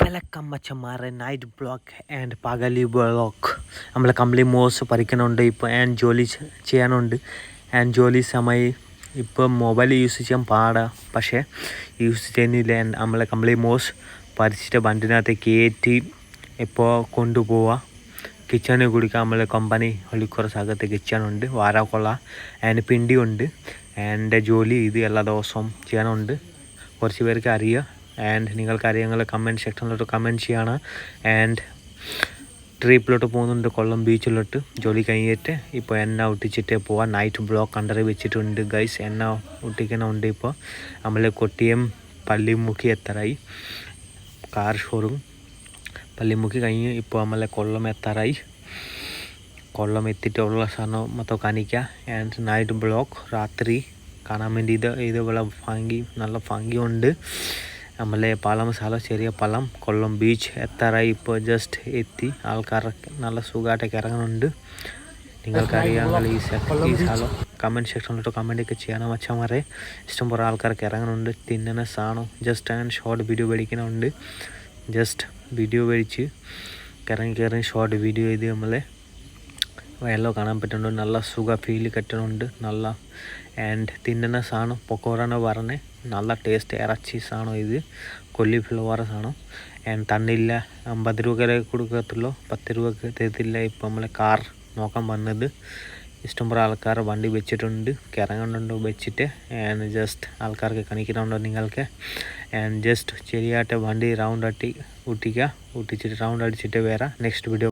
Welcome മച്ചന്മാരെ night blog and പകലി blog. നമ്മൾ കംപ്ലി MOS പറിക്കണുണ്ട് ഇപ്പോൾ ആൻഡ് ജോലി ചെയ്യാനുണ്ട്. ആൻഡ് ജോലി സമയം ഇപ്പോൾ മൊബൈൽ യൂസ് ചെയ്യാൻ പാടാണ്, പക്ഷേ യൂസ് ചെയ്യുന്നില്ല. നമ്മളെ കംപ്ലി മോസ് പറിച്ചിട്ട് വണ്ടിനകത്ത് കയറ്റി ഇപ്പോൾ കൊണ്ടുപോവാം. കിച്ചണിൽ കുടിക്കാൻ നമ്മളെ കമ്പനി കുറച്ച് അകത്ത് കിച്ചണുണ്ട്, വാരാക്കൊള്ള ആൻഡ് പിണ്ടിയുണ്ട്. എൻ്റെ ജോലി ഇത് എല്ലാ ദിവസവും ചെയ്യാനുണ്ട്. കുറച്ച് പേർക്ക് അറിയാം. ആൻഡ് നിങ്ങൾക്കറിയാമെങ്കിൽ കമൻറ്റ് സെക്ഷനിലോട്ട് കമൻറ്റ് ചെയ്യണം. ആൻഡ് ട്രിപ്പിലോട്ട് പോകുന്നുണ്ട്, കൊല്ലം ബീച്ചിലോട്ട് ജോലി കഴിഞ്ഞിട്ട്. ഇപ്പോൾ എണ്ണ ഒട്ടിച്ചിട്ട് പോവാം. നൈറ്റ് ബ്ലോക്ക് കണ്ടറി വെച്ചിട്ടുണ്ട് ഗൈസ്. എണ്ണ ഒട്ടിക്കണമുണ്ട്. ഇപ്പോൾ നമ്മൾ കൊട്ടിയം പള്ളിമുക്കി എത്താറായി. കാർ ഷോറൂം പള്ളിമുക്കി കഴിഞ്ഞ് ഇപ്പോൾ നമ്മളെ കൊല്ലം എത്താറായി. കൊല്ലം എത്തിയിട്ടുള്ള സാധനം മൊത്തം കാണിക്കുക. ആൻഡ് നൈറ്റ് ബ്ലോക്ക് രാത്രി കാണാൻ വേണ്ടി ഇതുപോലെ നല്ല ഭംഗിയുണ്ട്. നമ്മളെ പാലം സ്ഥലം ചെറിയ പാലം കൊല്ലം ബീച്ച് എത്താറായി. ഇപ്പോൾ ജസ്റ്റ് എത്തി. ആൾക്കാരൊക്കെ നല്ല സുഖമായിട്ടൊക്കെ ഇറങ്ങുന്നുണ്ട്. നിങ്ങൾക്കറിയാമെങ്കിൽ ഈ സ്ഥലം കമൻറ്റ് സെക്ഷനിലോട്ട് കമൻറ്റൊക്കെ ചെയ്യണം മച്ചന്മാരെ. ഇഷ്ടംപോലെ ആൾക്കാരൊക്കെ ഇറങ്ങുന്നുണ്ട്. തിന്നുന്ന സാധനം ജസ്റ്റ് ആൻഡ് ഷോർട്ട് വീഡിയോ മേടിക്കണമുണ്ട്. ജസ്റ്റ് വീഡിയോ മേടിച്ച് ഇറങ്ങി ഷോർട്ട് വീഡിയോ ചെയ്ത് നമ്മളെ വെള്ളം കാണാൻ പറ്റുന്നുണ്ട്. നല്ല സുഖ ഫീൽ കിട്ടുന്നുണ്ട്. നല്ല ആൻഡ് തിന്നുന്ന സാധനം പൊക്കോറാണ് പറഞ്ഞ് നല്ല ടേസ്റ്റ് ഇറച്ചി സാധനം. ഇത് കോളിഫ്ലവർ സാധനം. ആൻഡ് തണ്ണില്ല 50 രൂപ കൊടുക്കത്തുള്ളൂ, 10 രൂപക്ക് തരത്തില്ല. ഇപ്പോൾ നമ്മളെ കാർ നോക്കാൻ വന്നത്. ഇഷ്ടംപോലെ ആൾക്കാർ വണ്ടി വെച്ചിട്ടുണ്ട്, ഇറങ്ങുന്നുണ്ട് വെച്ചിട്ട്. ആൻഡ് ജസ്റ്റ് ആൾക്കാർക്ക് കാണിക്കുന്നുണ്ടോ നിങ്ങൾക്ക്. ആൻഡ് ജസ്റ്റ് ശരിയായിട്ട് വണ്ടി റൗണ്ട് അട്ടി ഒട്ടിച്ചിട്ട് റൗണ്ട് അടിച്ചിട്ട് വേറെ നെക്സ്റ്റ് വീഡിയോ